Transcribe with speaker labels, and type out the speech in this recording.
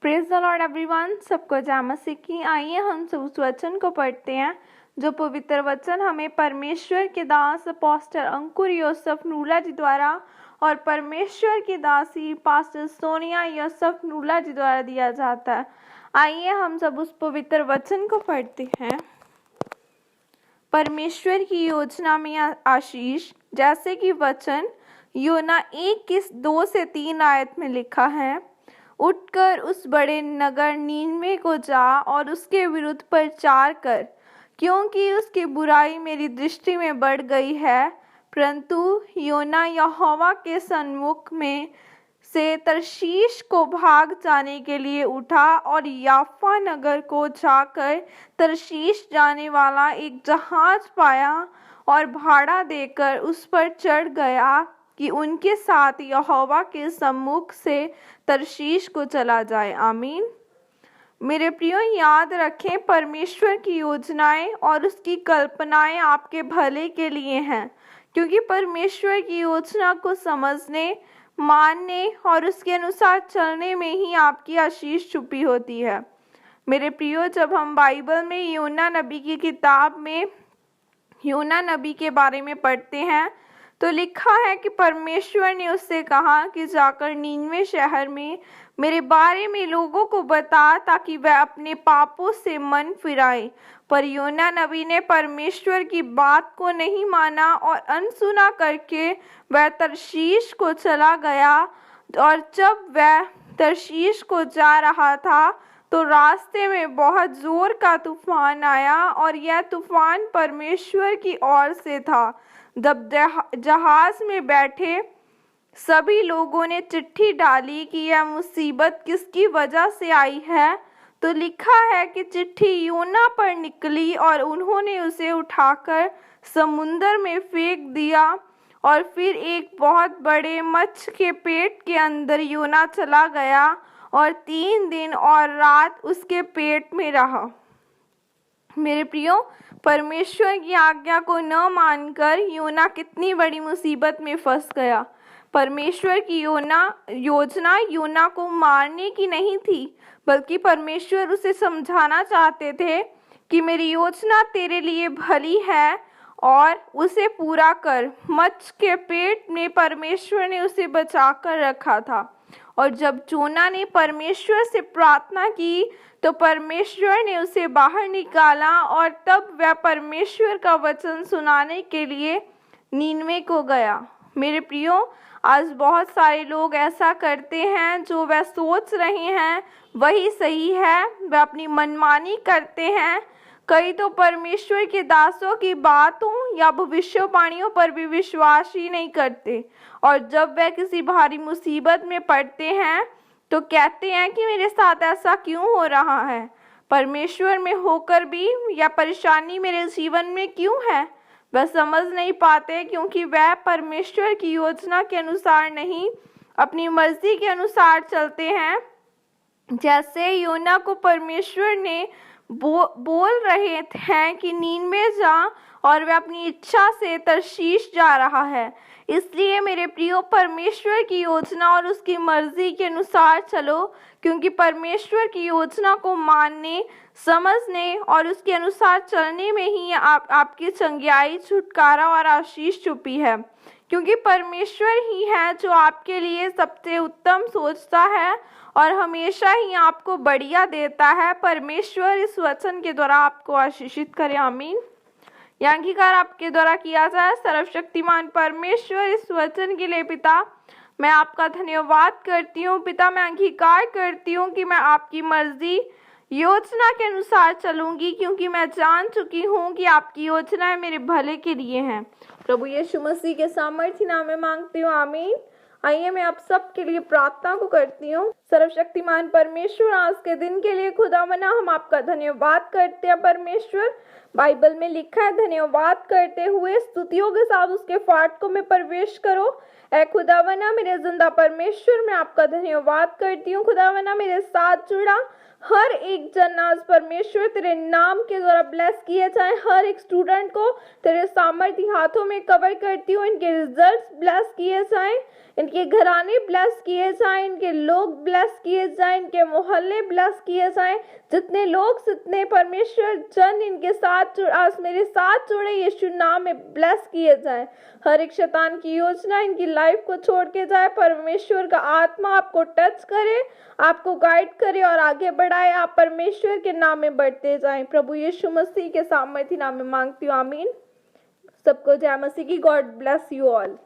Speaker 1: Praise the Lord everyone. सबको जय मसीह की। आइए हम सब उस वचन को पढ़ते हैं जो पवित्र वचन हमें परमेश्वर के दास अपोस्टल अंकुर योसेफ नूला जी द्वारा और परमेश्वर की दासी पास्टर सोनिया योसेफ नूला जी द्वारा दिया जाता है। आइए हम सब उस पवित्र वचन को पढ़ते हैं। परमेश्वर की योजना में आशीष, जैसे कि वचन योना 1:2-3 आयत में लिखा है, उठकर उस बड़े नगर नीनवे को जा और उसके विरुद्ध प्रचार कर, क्योंकि उसकी बुराई मेरी दृष्टि में बढ़ गई है। परंतु योना यहोवा के सन्मुख में से तरशीश को भाग जाने के लिए उठा और याफा नगर को जाकर तरशीश जाने वाला एक जहाज पाया और भाड़ा देकर उस पर चढ़ गया कि उनके साथ यहोवा के सम्मुख से तरशीश को चला जाए। आमीन। मेरे प्रियो, याद रखें, परमेश्वर की योजनाएं और उसकी कल्पनाएं आपके भले के लिए हैं, क्योंकि परमेश्वर की योजना को समझने, मानने और उसके अनुसार चलने में ही आपकी आशीष छुपी होती है। मेरे प्रियो, जब हम बाइबल में योना नबी की किताब में योना नबी के बारे में पढ़ते हैं तो लिखा है कि परमेश्वर ने उससे कहा कि जाकर नीनवे शहर में मेरे बारे में लोगों को बता, ताकि वह अपने पापों से मन फिराए। पर योना नबी ने परमेश्वर की बात को नहीं माना और अनसुना करके वह तरशीश को चला गया। और जब वह तरशीश को जा रहा था तो रास्ते में बहुत जोर का तूफान आया, और यह तूफान परमेश्वर की ओर से था। जब जहाज में बैठे सभी लोगों ने चिट्ठी डाली कि यह मुसीबत किसकी वजह से आई है, तो लिखा है कि चिट्ठी योना पर निकली और उन्होंने उसे उठाकर समुंदर में फेंक दिया। और फिर एक बहुत बड़े मच्छ के पेट के अंदर योना चला गया और 3 दिन और रात उसके पेट में रहा। मेरे प्रियो, परमेश्वर की आज्ञा को न मानकर योना कितनी बड़ी मुसीबत में फंस गया। परमेश्वर की योजना योना को मारने की नहीं थी, बल्कि परमेश्वर उसे समझाना चाहते थे कि मेरी योजना तेरे लिए भली है और उसे पूरा कर। मच्छ के पेट में परमेश्वर ने उसे बचा कर रखा था, और जब जोना ने परमेश्वर से प्रार्थना की तो परमेश्वर ने उसे बाहर निकाला, और तब वह परमेश्वर का वचन सुनाने के लिए नीनवे को गया। मेरे प्रियो, आज बहुत सारे लोग ऐसा करते हैं, जो वह सोच रहे हैं वही सही है, वह अपनी मनमानी करते हैं। कई तो परमेश्वर के दासों की बातों या भविष्यवाणियों पर भी विश्वास ही नहीं करते, और जब वह किसी भारी मुसीबत में पड़ते हैं तो कहते हैं कि मेरे साथ ऐसा क्यों हो रहा है, परमेश्वर में होकर भी यह परेशानी मेरे जीवन में क्यों है। वह समझ नहीं पाते, क्योंकि वह परमेश्वर की योजना के अनुसार नहीं, अपनी मर्जी के अनुसार चलते हैं। जैसे योना को परमेश्वर ने बोल रहे हैं कि नीनवे जा, और वह अपनी इच्छा से तरशीश जा रहा है। इसलिए मेरे प्रियो, परमेश्वर की योजना और उसकी मर्जी के अनुसार चलो, क्योंकि परमेश्वर की योजना को मानने, समझने और उसके अनुसार चलने में ही आपकी चंगियाई, छुटकारा और आशीष छुपी है। क्योंकि परमेश्वर ही है जो आपके लिए सबसे उत्तम सोचता है और हमेशा ही आपको बढ़िया देता है। परमेश्वर इस वचन के द्वारा आपको आशीषित करे। आमीन। यह अंगीकार आपके द्वारा किया जाए। सर्वशक्तिमान परमेश्वर, इस वचन के लिए पिता मैं आपका धन्यवाद करती हूँ। पिता, मैं अंगीकार करती हूँ कि मैं आपकी मर्जी, योजना के अनुसार चलूंगी, क्योंकि मैं जान चुकी हूँ कि आपकी योजनाएं मेरे भले के लिए हैं। प्रभु यीशु मसीह के सामर्थ्य नाम में मांगती हूँ। आमीन। आइए मैं आप सब के लिए प्रार्थना को करती हूँ। सर्वशक्तिमान परमेश्वर, आज के दिन के लिए खुदावंदा हम आपका धन्यवाद करते हैं। परमेश्वर, बाइबल में लिखा है, धन्यवाद करते हुए स्तुतियों के साथ उसके फाटकों में प्रवेश करो। ऐ खुदावंदा मेरे जिंदा परमेश्वर, मैं आपका धन्यवाद करती हूँ। खुदावंदा, मेरे साथ जुड़ा हर एक जन आज परमेश्वर तेरे नाम के द्वारा ब्लेस किए जाए। हर एक स्टूडेंट को तेरे सामर्थ्य हाथों में कवर करती हूँ। इनके रिजल्ट्स ब्लेस किए जाएं, इनके घराने ब्लेस किए जाएं, इनके लोग ब्लेस किए जाएं, इनके मोहल्ले ब्लेस किए जाएं, जितने लोग जितने परमेश्वर जन इनके साथ आज मेरे साथ जुड़े यीशु नाम में ब्लेस किए जाएं। हर एक शैतान की योजना इनकी लाइफ को छोड़ के जाए, परमेश्वर का आत्मा आपको टच करे, आपको गाइड करे और आगे बढ़ाए, आप परमेश्वर के नाम में बढ़ते जाएं। प्रभु यीशु मसीह के सामर्थी नाम में मांगती हूँ, आमीन। सबको जय मसीह की। God bless you all.